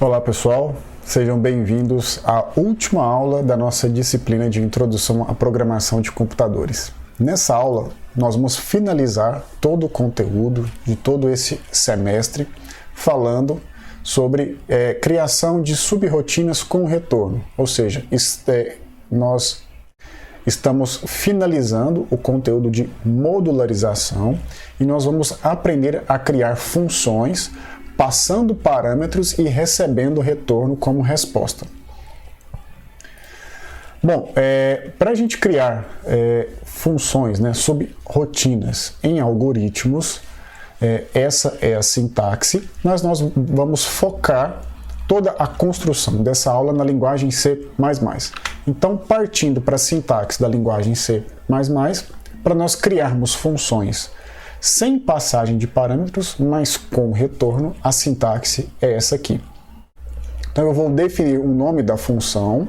Olá pessoal, sejam bem-vindos à última aula da nossa disciplina de Introdução à Programação de Computadores. Nessa aula, nós vamos finalizar todo o conteúdo de todo esse semestre falando sobre criação de subrotinas com retorno, ou seja, nós estamos finalizando o conteúdo de modularização e nós vamos aprender a criar funções passando parâmetros e recebendo retorno como resposta. Bom, para a gente criar funções, subrotinas em algoritmos, essa é a sintaxe, mas nós vamos focar toda a construção dessa aula na linguagem C++. Então, partindo para a sintaxe da linguagem C++, para nós criarmos funções sem passagem de parâmetros, mas com retorno, a sintaxe é essa aqui. Então eu vou definir o nome da função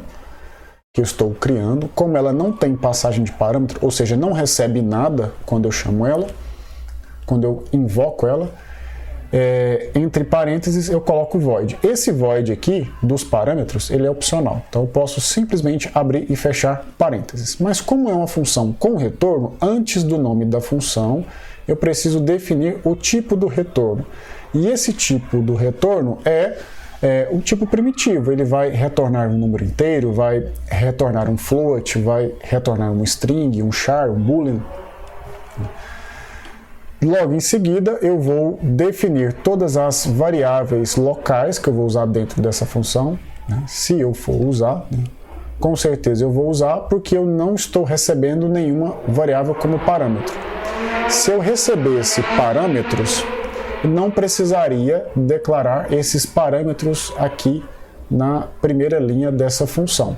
que eu estou criando, como ela não tem passagem de parâmetro, ou seja, não recebe nada quando eu chamo ela, quando eu invoco ela, entre parênteses eu coloco o void. Esse void aqui dos parâmetros, ele é opcional, então eu posso simplesmente abrir e fechar parênteses. Mas como é uma função com retorno, antes do nome da função, eu preciso definir o tipo do retorno. E esse tipo do retorno é um tipo primitivo. Ele vai retornar um número inteiro, vai retornar um float, vai retornar um string, um char, um boolean. Logo em seguida, eu vou definir todas as variáveis locais que eu vou usar dentro dessa função. Se eu for usar, com certeza eu vou usar, porque eu não estou recebendo nenhuma variável como parâmetro. Se eu recebesse parâmetros, não precisaria declarar esses parâmetros aqui na primeira linha dessa função,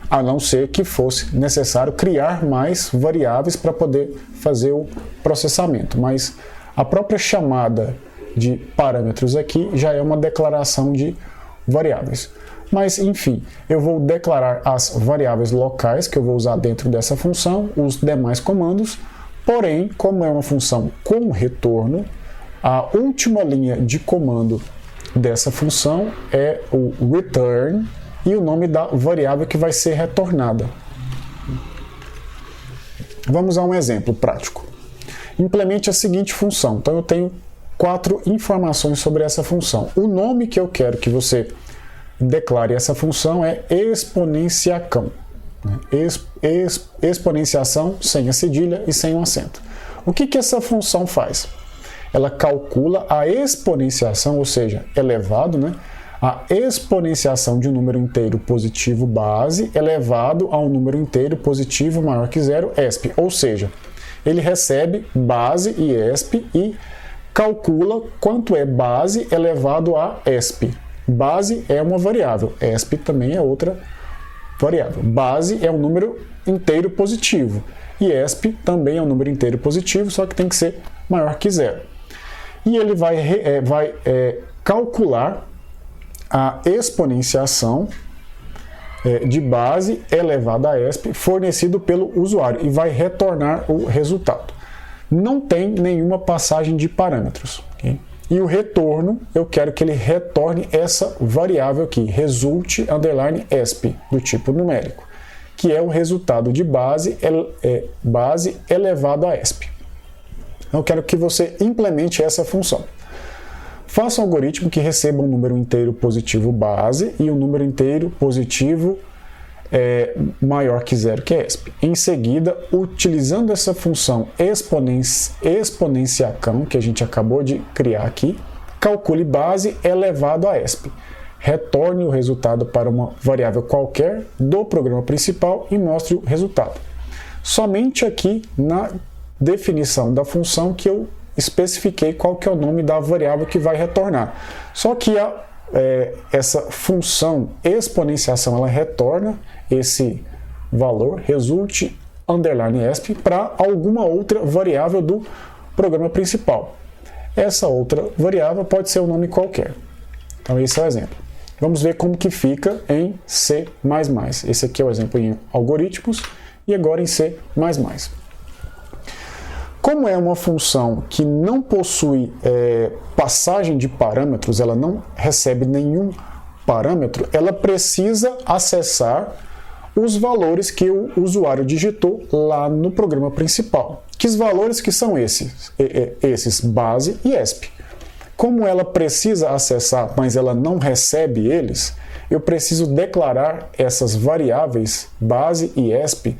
a não ser que fosse necessário criar mais variáveis para poder fazer o processamento. Mas a própria chamada de parâmetros aqui já é uma declaração de variáveis. Mas, enfim, eu vou declarar as variáveis locais que eu vou usar dentro dessa função, os demais comandos. Porém, como é uma função com retorno, a última linha de comando dessa função é o return e o nome da variável que vai ser retornada. Vamos a um exemplo prático. Implemente a seguinte função. Então eu tenho 4 informações sobre essa função. O nome que eu quero que você declare essa função é exponenciacão. Exponenciação sem a cedilha e sem o acento. O que essa função faz? Ela calcula a exponenciação, ou seja, elevado, a exponenciação de um número inteiro positivo base elevado a um número inteiro positivo maior que zero, ESP. Ou seja, ele recebe base e ESP e calcula quanto é base elevado a ESP. Base é uma variável, ESP também é outra variável. Base é um número inteiro positivo e ESP também é um número inteiro positivo, só que tem que ser maior que zero. E ele vai calcular a exponenciação de base elevada a ESP fornecido pelo usuário e vai retornar o resultado. Não tem nenhuma passagem de parâmetros. Okay? E o retorno, eu quero que ele retorne essa variável aqui, result_ESP, do tipo numérico, que é o resultado de base elevado a ESP. Eu quero que você implemente essa função. Faça um algoritmo que receba um número inteiro positivo base e um número inteiro positivo maior que zero, que é ESP. Em seguida, utilizando essa função exponenciacão, que a gente acabou de criar aqui, calcule base elevado a ESP. Retorne o resultado para uma variável qualquer do programa principal e mostre o resultado. Somente aqui na definição da função que eu especifiquei qual que é o nome da variável que vai retornar. Só que essa função exponenciação, ela retorna esse valor, result_ESP, para alguma outra variável do programa principal. Essa outra variável pode ser um nome qualquer. Então esse é o exemplo. Vamos ver como que fica em C++. Esse aqui é o exemplo em algoritmos e agora em C++. Como é uma função que não possui passagem de parâmetros, ela não recebe nenhum parâmetro, ela precisa acessar os valores que o usuário digitou lá no programa principal. Que valores que são esses? Esses, base e ESP. Como ela precisa acessar, mas ela não recebe eles, eu preciso declarar essas variáveis base e ESP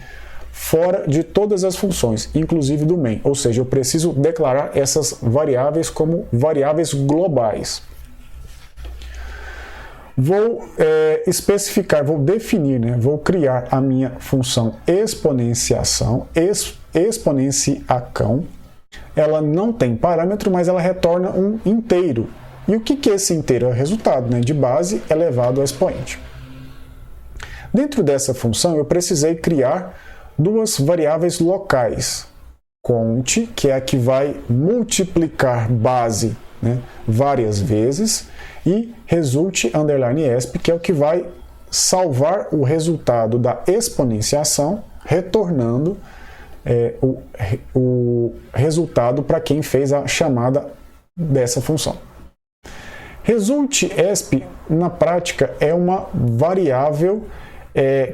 fora de todas as funções, inclusive do main. Ou seja, eu preciso declarar essas variáveis como variáveis globais. Vou especificar, vou definir, vou criar a minha função exponenciação, exponenciacão. Ela não tem parâmetro, mas ela retorna um inteiro. E o que é esse inteiro? É o resultado de base elevado ao expoente. Dentro dessa função, eu precisei criar duas variáveis locais. Count, que é a que vai multiplicar base várias vezes, e result_esp, que é o que vai salvar o resultado da exponenciação, retornando o resultado para quem fez a chamada dessa função. Result_esp, na prática, é uma variável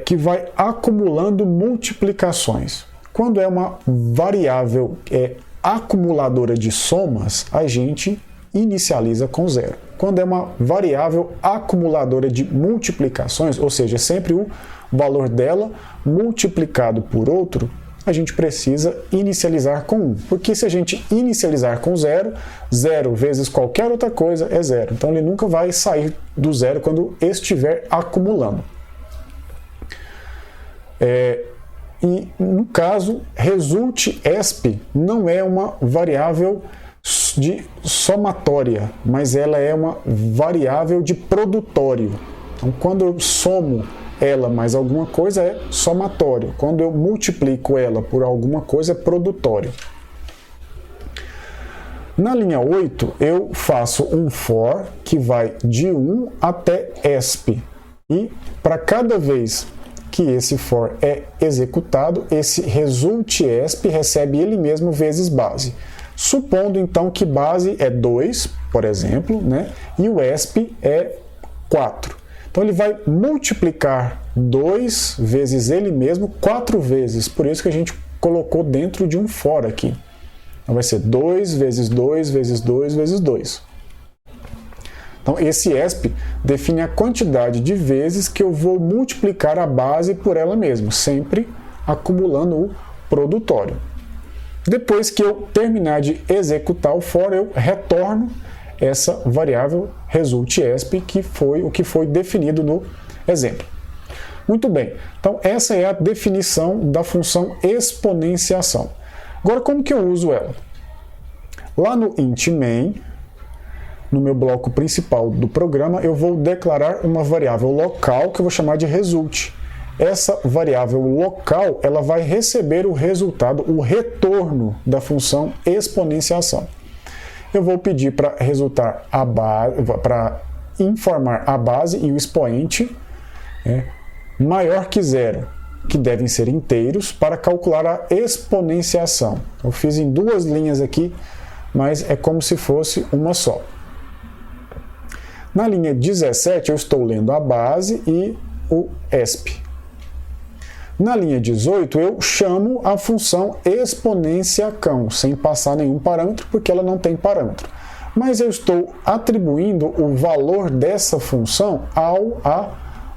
que vai acumulando multiplicações. Quando é uma variável acumuladora de somas, a gente inicializa com 0. Quando é uma variável acumuladora de multiplicações, ou seja, sempre o valor dela multiplicado por outro, a gente precisa inicializar com 1. Porque se a gente inicializar com 0, 0 vezes qualquer outra coisa é 0. Então ele nunca vai sair do 0 quando estiver acumulando. E no caso, result_esp não é uma variável de somatória, mas ela é uma variável de produtório. Então, quando eu somo ela mais alguma coisa, é somatório. Quando eu multiplico ela por alguma coisa, é produtório. Na linha 8, eu faço um for que vai de 1 até esp. E para cada vez que esse for é executado, esse result_esp recebe ele mesmo vezes base. Supondo então que base é 2, por exemplo, e o esp é 4. Então ele vai multiplicar 2 vezes ele mesmo 4 vezes. Por isso que a gente colocou dentro de um for aqui. Então vai ser 2 vezes 2 vezes 2 vezes 2. Então esse esp define a quantidade de vezes que eu vou multiplicar a base por ela mesma, sempre acumulando o produtório. Depois que eu terminar de executar o for, eu retorno essa variável result_esp, que foi o que foi definido no exemplo. Muito bem, então essa é a definição da função exponenciação. Agora, como que eu uso ela? Lá no int main, no meu bloco principal do programa, eu vou declarar uma variável local que eu vou chamar de result. Essa variável local, ela vai receber o resultado, o retorno da função exponenciação. Eu vou pedir para informar a base e o expoente maior que 0, que devem ser inteiros, para calcular a exponenciação. Eu fiz em duas linhas aqui, mas é como se fosse uma só. Na linha 17, eu estou lendo a base e o esp. Na linha 18, eu chamo a função exponenciacão, sem passar nenhum parâmetro, porque ela não tem parâmetro. Mas eu estou atribuindo o valor dessa função à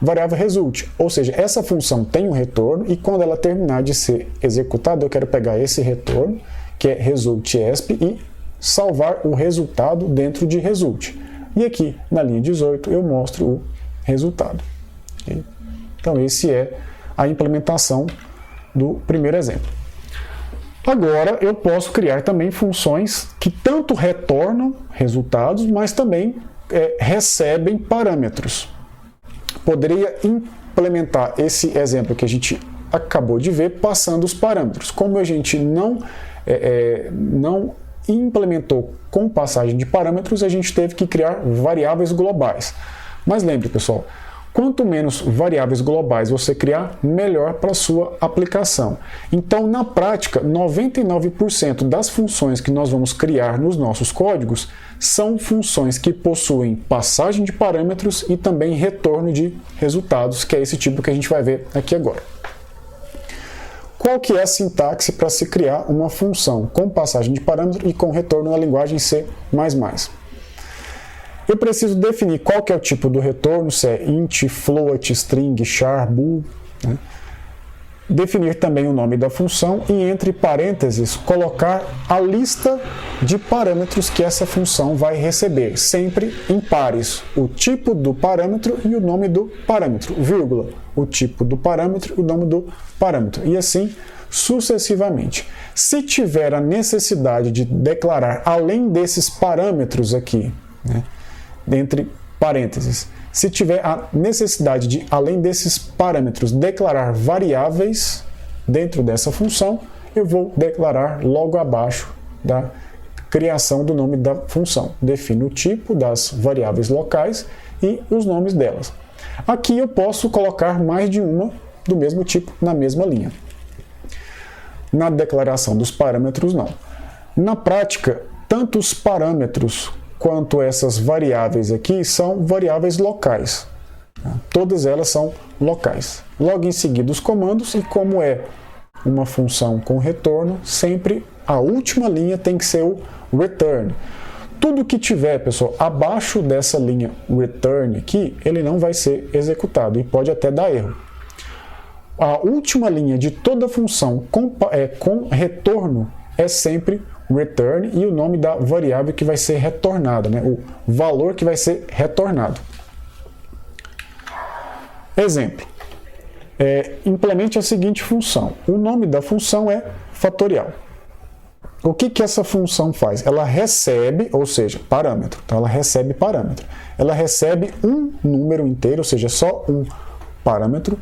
variável result. Ou seja, essa função tem um retorno, e quando ela terminar de ser executada, eu quero pegar esse retorno, que é result_esp, e salvar o resultado dentro de result. E aqui, na linha 18, eu mostro o resultado. Então, esse é a implementação do primeiro exemplo. Agora, eu posso criar também funções que tanto retornam resultados, mas também recebem parâmetros. Poderia implementar esse exemplo que a gente acabou de ver passando os parâmetros. Como a gente não implementou com passagem de parâmetros, a gente teve que criar variáveis globais. Mas lembre, pessoal, Quanto menos variáveis globais você criar, melhor para a sua aplicação. Então, na prática, 99% das funções que nós vamos criar nos nossos códigos são funções que possuem passagem de parâmetros e também retorno de resultados, que é esse tipo que a gente vai ver aqui agora. Qual que é a sintaxe para se criar uma função com passagem de parâmetro e com retorno na linguagem C++? Eu preciso definir qual que é o tipo do retorno, se é int, float, string, char, bool, né? Definir também o nome da função e, entre parênteses, colocar a lista de parâmetros que essa função vai receber, sempre em pares, o tipo do parâmetro e o nome do parâmetro, vírgula, o tipo do parâmetro e o nome do parâmetro, e assim sucessivamente. Se tiver a necessidade de declarar, além desses parâmetros aqui, né, entre parênteses, se tiver a necessidade de, além desses parâmetros, declarar variáveis dentro dessa função, eu vou declarar logo abaixo da criação do nome da função. Defino o tipo das variáveis locais e os nomes delas. Aqui eu posso colocar mais de uma do mesmo tipo na mesma linha. Na declaração dos parâmetros, não. Na prática, tanto os parâmetros quanto essas variáveis aqui são variáveis locais. Todas elas são locais. Logo em seguida os comandos, e como é uma função com retorno, sempre a última linha tem que ser o return. Tudo que tiver, pessoal, abaixo dessa linha return aqui, ele não vai ser executado e pode até dar erro. A última linha de toda função com retorno é sempre return e o nome da variável que vai ser retornada, né? O valor que vai ser retornado. Exemplo. Implemente a seguinte função. O nome da função é fatorial. O que essa função faz? Ela recebe, ou seja, parâmetro. Então, ela recebe parâmetro. Ela recebe um número inteiro, ou seja, só um parâmetro,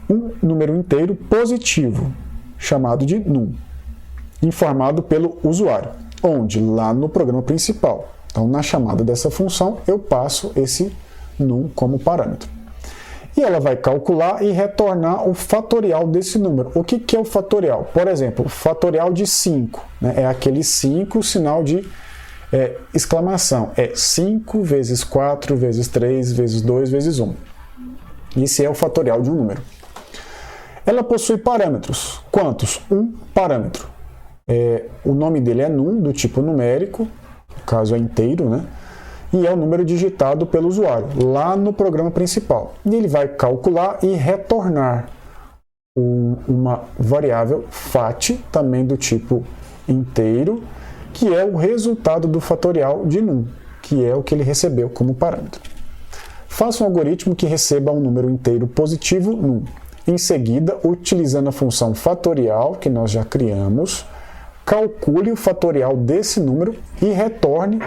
um número inteiro positivo, chamado de num, informado pelo usuário, onde lá no programa principal. Então, na chamada dessa função, eu passo esse num como parâmetro. E ela vai calcular e retornar o fatorial desse número. O que é o fatorial? Por exemplo, o fatorial de 5, né? É aquele 5, sinal de exclamação. É 5 vezes 4 vezes 3 vezes 2 vezes 1. Esse é o fatorial de um número. Ela possui parâmetros. Quantos? Um parâmetro. O nome dele é num, do tipo numérico, no caso é inteiro, né? E é o número digitado pelo usuário, lá no programa principal. E ele vai calcular e retornar uma variável fat, também do tipo inteiro, que é o resultado do fatorial de num, que é o que ele recebeu como parâmetro. Faça um algoritmo que receba um número inteiro positivo num. Em seguida, utilizando a função fatorial, que nós já criamos, calcule o fatorial desse número e retorne,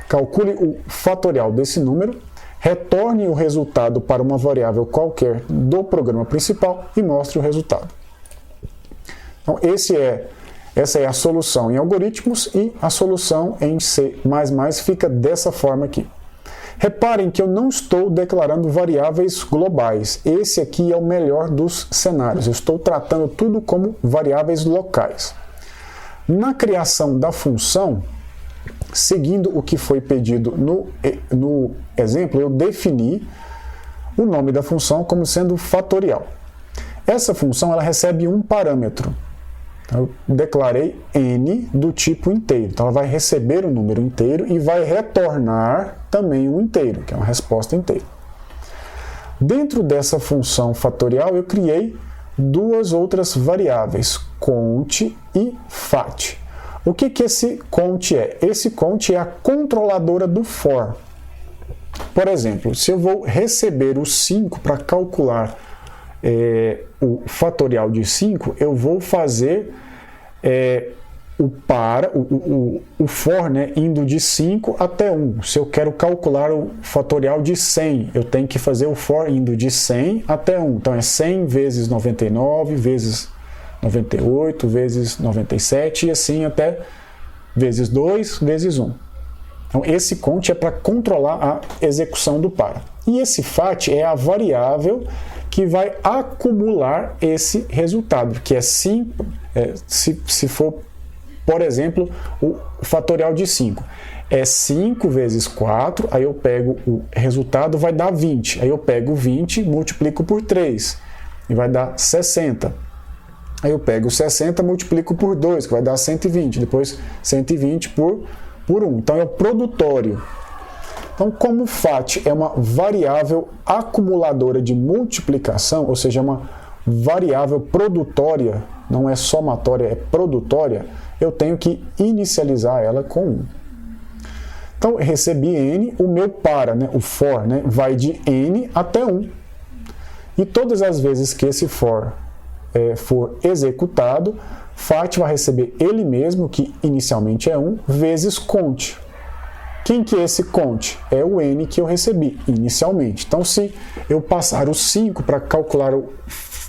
calcule o fatorial desse número, retorne o resultado para uma variável qualquer do programa principal e mostre o resultado. Então, essa é a solução em algoritmos, e a solução em C++ fica dessa forma aqui. Reparem que eu não estou declarando variáveis globais. Esse aqui é o melhor dos cenários. Eu estou tratando tudo como variáveis locais. Na criação da função, seguindo o que foi pedido no exemplo, eu defini o nome da função como sendo fatorial. Essa função ela recebe um parâmetro. Eu declarei n do tipo inteiro. Então, ela vai receber um número inteiro e vai retornar também um inteiro, que é uma resposta inteira. Dentro dessa função fatorial, eu criei duas outras variáveis, count e fat. O que esse count é? Esse count é a controladora do for. Por exemplo, se eu vou receber o 5 para calcular o fatorial de 5, eu vou fazer o for, né, indo de 5 até 1. Se eu quero calcular o fatorial de 100, eu tenho que fazer o for indo de 100 até 1. Então, é 100 vezes 99, vezes 98, vezes 97, e assim até vezes 2, vezes 1. Então, esse count é para controlar a execução do para. E esse fat é a variável que vai acumular esse resultado, que é 5, se for, por exemplo, o fatorial de 5. É 5 vezes 4, aí eu pego o resultado, vai dar 20. Aí eu pego 20 e multiplico por 3, e vai dar 60. Aí eu pego 60 e multiplico por 2, que vai dar 120. Depois 120 por 1. Então é o produtório. Então, como o fat é uma variável acumuladora de multiplicação, ou seja, uma variável produtória, não é somatória, é produtória, eu tenho que inicializar ela com 1. Então, eu recebi n, o meu o for, vai de n até 1. E todas as vezes que esse for for executado, fat vai receber ele mesmo, que inicialmente é 1, vezes cont. Quem que é esse cont? É o n que eu recebi inicialmente. Então, se eu passar o 5 para calcular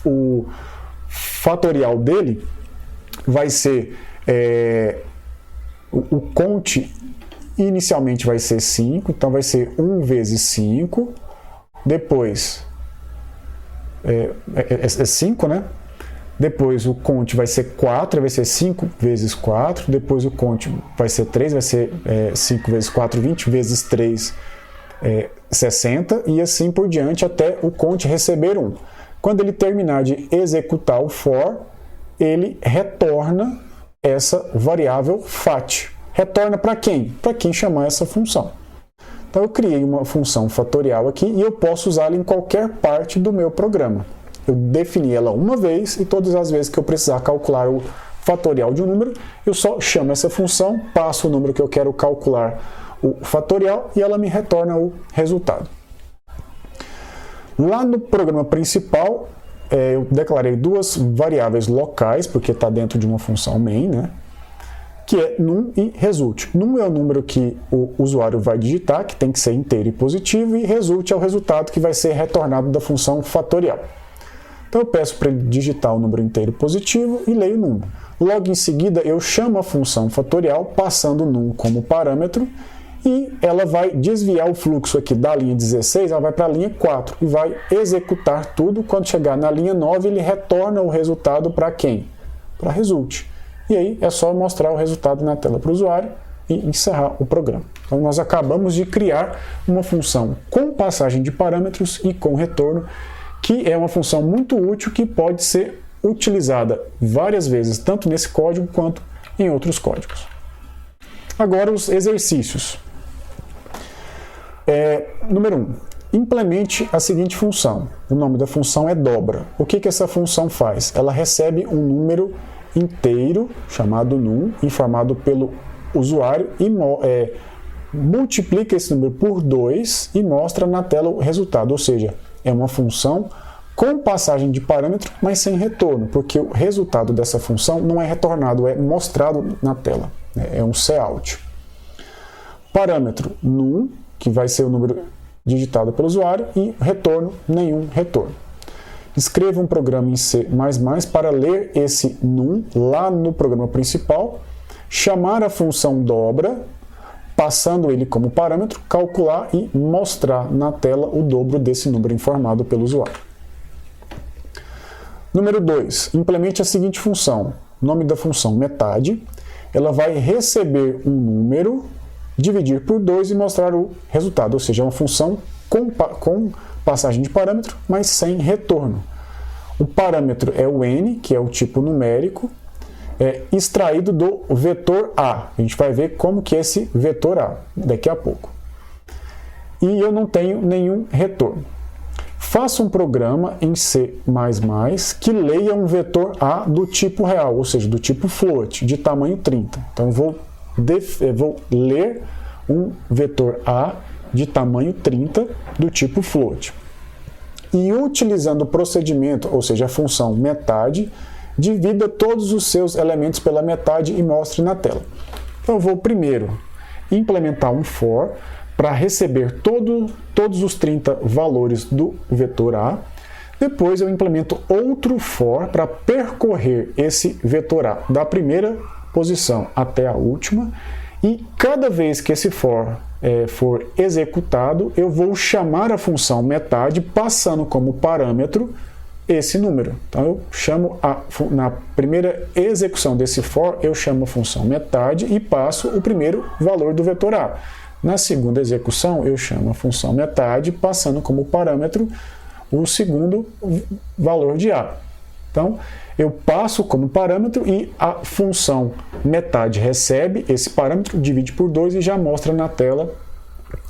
o fatorial dele, vai ser o cont inicialmente vai ser 5, então vai ser 1 vezes 5, depois é 5, né? Depois o cont vai ser 4, vai ser 5 vezes 4. Depois o cont vai ser 3, vai ser 5 vezes 4, 20 vezes 3, 60. E assim por diante até o cont receber 1. Quando ele terminar de executar o for, ele retorna essa variável fat. Retorna para quem? Para quem chamar essa função. Então eu criei uma função fatorial aqui e eu posso usá-la em qualquer parte do meu programa. Eu defini ela uma vez e todas as vezes que eu precisar calcular o fatorial de um número, eu só chamo essa função, passo o número que eu quero calcular o fatorial e ela me retorna o resultado. Lá no programa principal, eu declarei duas variáveis locais, porque está dentro de uma função main, né? Que é num e result. Num é o número que o usuário vai digitar, que tem que ser inteiro e positivo, e result é o resultado que vai ser retornado da função fatorial. Então eu peço para ele digitar o número inteiro positivo e leio o número. Logo em seguida eu chamo a função fatorial passando num como parâmetro e ela vai desviar o fluxo aqui da linha 16, ela vai para a linha 4 e vai executar tudo. Quando chegar na linha 9 ele retorna o resultado para quem? Para result. E aí é só mostrar o resultado na tela para o usuário e encerrar o programa. Então nós acabamos de criar uma função com passagem de parâmetros e com retorno, que é uma função muito útil que pode ser utilizada várias vezes, tanto nesse código quanto em outros códigos. Agora os exercícios. Número 1. Implemente a seguinte função. O nome da função é dobra. O que essa função faz? Ela recebe um número inteiro, chamado num, informado pelo usuário, e multiplica esse número por 2 e mostra na tela o resultado, ou seja, é uma função com passagem de parâmetro, mas sem retorno, porque o resultado dessa função não é retornado, é mostrado na tela, é um cout. Parâmetro num, que vai ser o número digitado pelo usuário, e retorno, nenhum retorno. Escreva um programa em C++ para ler esse num lá no programa principal, chamar a função dobra, passando ele como parâmetro, calcular e mostrar na tela o dobro desse número informado pelo usuário. Número 2. Implemente a seguinte função. Nome da função metade. Ela vai receber um número, dividir por 2 e mostrar o resultado, ou seja, é uma função com passagem de parâmetro, mas sem retorno. O parâmetro é o n, que é o tipo numérico, extraído do vetor A. A gente vai ver como que é esse vetor A daqui a pouco. E eu não tenho nenhum retorno. Faça um programa em C++ que leia um vetor A do tipo real, ou seja, do tipo float, de tamanho 30. Então eu vou ler um vetor A de tamanho 30 do tipo float. E utilizando o procedimento, ou seja, a função metade, divida todos os seus elementos pela metade e mostre na tela. Então eu vou primeiro implementar um for para receber todos os 30 valores do vetor A. Depois eu implemento outro for para percorrer esse vetor A da primeira posição até a última. E cada vez que esse for for executado, eu vou chamar a função metade passando como parâmetro esse número. Então eu chamo na primeira execução desse for, eu chamo a função metade e passo o primeiro valor do vetor A. Na segunda execução, eu chamo a função metade passando como parâmetro o segundo valor de A. Então, eu passo como parâmetro e a função metade recebe esse parâmetro, divide por 2 e já mostra na tela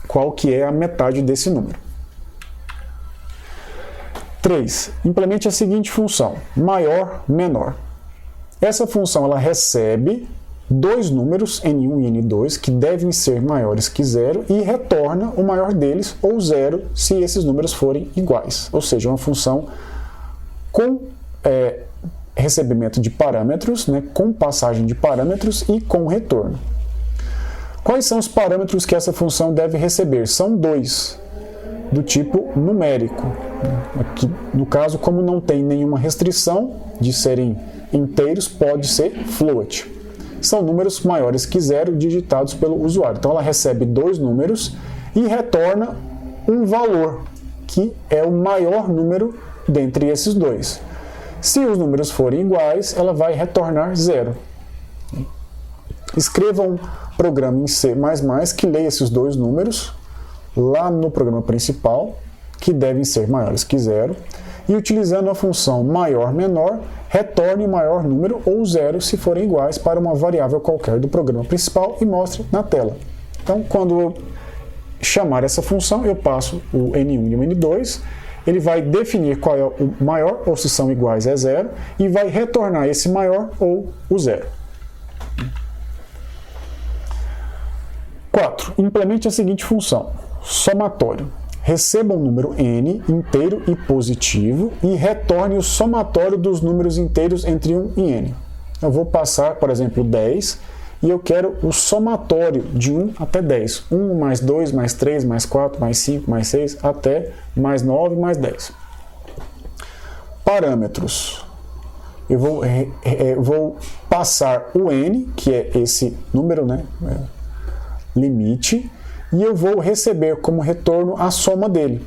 qual que é a metade desse número. 3. Implemente a seguinte função, maior, menor. Essa função ela recebe dois números, N1 e N2, que devem ser maiores que 0 e retorna o maior deles, ou 0, se esses números forem iguais. Ou seja, uma função com recebimento de parâmetros, né, com passagem de parâmetros e com retorno. Quais são os parâmetros que essa função deve receber? São dois, do tipo numérico. Aqui, no caso, como não tem nenhuma restrição de serem inteiros, pode ser float. São números maiores que 0 digitados pelo usuário. Então ela recebe dois números e retorna um valor, que é o maior número dentre esses dois. Se os números forem iguais, ela vai retornar 0. Escreva um programa em C++ que leia esses dois números lá no programa principal, que devem ser maiores que 0, e utilizando a função maior-menor, retorne o maior número ou 0 se forem iguais para uma variável qualquer do programa principal e mostre na tela. Então, quando eu chamar essa função, eu passo o N1 e o N2, ele vai definir qual é o maior, ou se são iguais é 0, e vai retornar esse maior ou o 0. 4. Implemente a seguinte função, somatório. Receba um número n inteiro e positivo e retorne o somatório dos números inteiros entre 1 e n. Eu vou passar, por exemplo, 10 e eu quero o somatório de 1 até 10. 1 mais 2 mais 3 mais 4 mais 5 mais 6 até mais 9 mais 10. Parâmetros. Eu vou passar o n, que é esse número, né, limite, e eu vou receber como retorno a soma dele.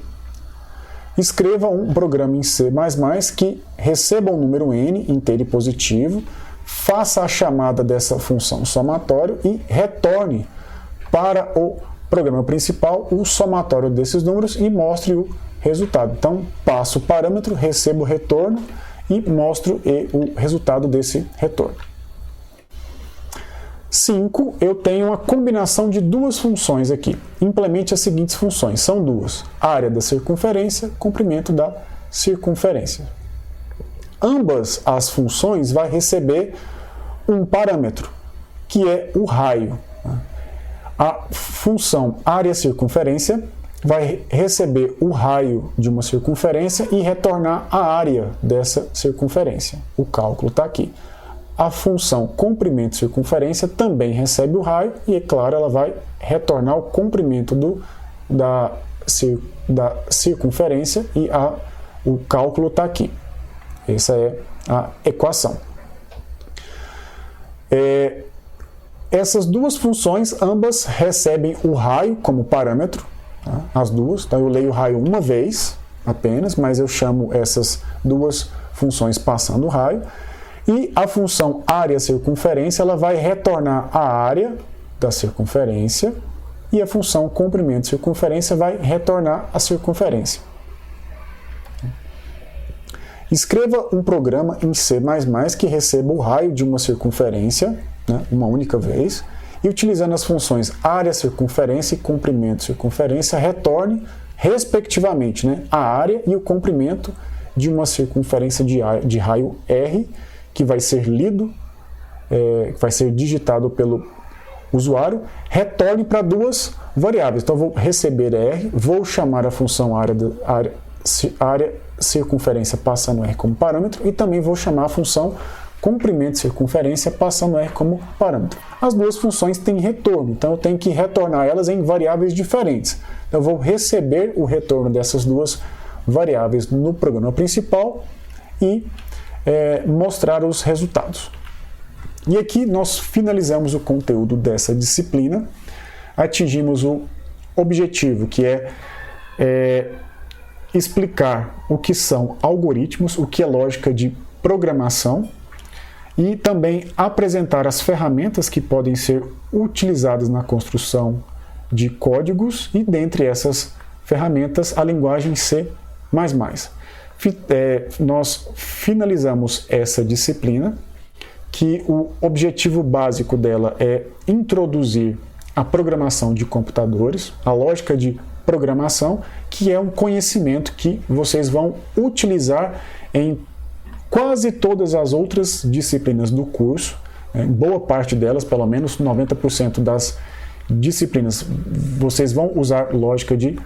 Escreva um programa em C++ que receba um número n inteiro e positivo, faça a chamada dessa função somatório e retorne para o programa principal o somatório desses números e mostre o resultado. Então, passo o parâmetro, recebo o retorno e mostro o resultado desse retorno. 5, eu tenho uma combinação de duas funções aqui. Implemente as seguintes funções, são duas. Área da circunferência, comprimento da circunferência. Ambas as funções vai receber um parâmetro, que é o raio. A função área-circunferência vai receber o raio de uma circunferência e retornar a área dessa circunferência. O cálculo está aqui. A função comprimento circunferência também recebe o raio e, é claro, ela vai retornar o comprimento da circunferência e o cálculo está aqui. Essa é a equação. Essas duas funções, ambas recebem o raio como parâmetro, tá? As duas. Então eu leio o raio uma vez apenas, mas eu chamo essas duas funções passando o raio. E a função área-circunferência ela vai retornar a área da circunferência e a função comprimento-circunferência vai retornar a circunferência. Escreva um programa em C++ que receba o raio de uma circunferência, né, uma única vez, e utilizando as funções área-circunferência e comprimento-circunferência, retorne, respectivamente, né, a área e o comprimento de uma circunferência de raio R, que vai ser lido, vai ser digitado pelo usuário, retorne para duas variáveis. Então, eu vou receber R, vou chamar a função área circunferência passando R como parâmetro e também vou chamar a função comprimento circunferência passando R como parâmetro. As duas funções têm retorno, então eu tenho que retornar elas em variáveis diferentes. Então, eu vou receber o retorno dessas duas variáveis no programa principal e mostrar os resultados. E aqui nós finalizamos o conteúdo dessa disciplina. atingimos o objetivo, que é explicar o que são algoritmos, o que é lógica de programação, e também apresentar as ferramentas que podem ser utilizadas na construção de códigos, e dentre essas ferramentas a linguagem C++. Nós finalizamos essa disciplina, que o objetivo básico dela é introduzir a programação de computadores, a lógica de programação, que é um conhecimento que vocês vão utilizar em quase todas as outras disciplinas do curso, em boa parte delas, pelo menos 90% das disciplinas, vocês vão usar lógica de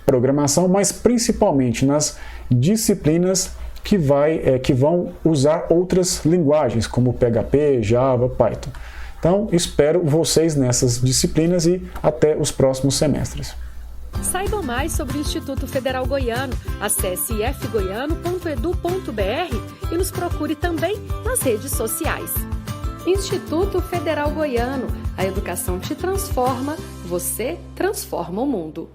programação, mas principalmente nas disciplinas que vão usar outras linguagens, como PHP, Java, Python. Então, espero vocês nessas disciplinas e até os próximos semestres. Saiba mais sobre o Instituto Federal Goiano. Acesse ifgoiano.edu.br e nos procure também nas redes sociais. Instituto Federal Goiano. A educação te transforma, você transforma o mundo.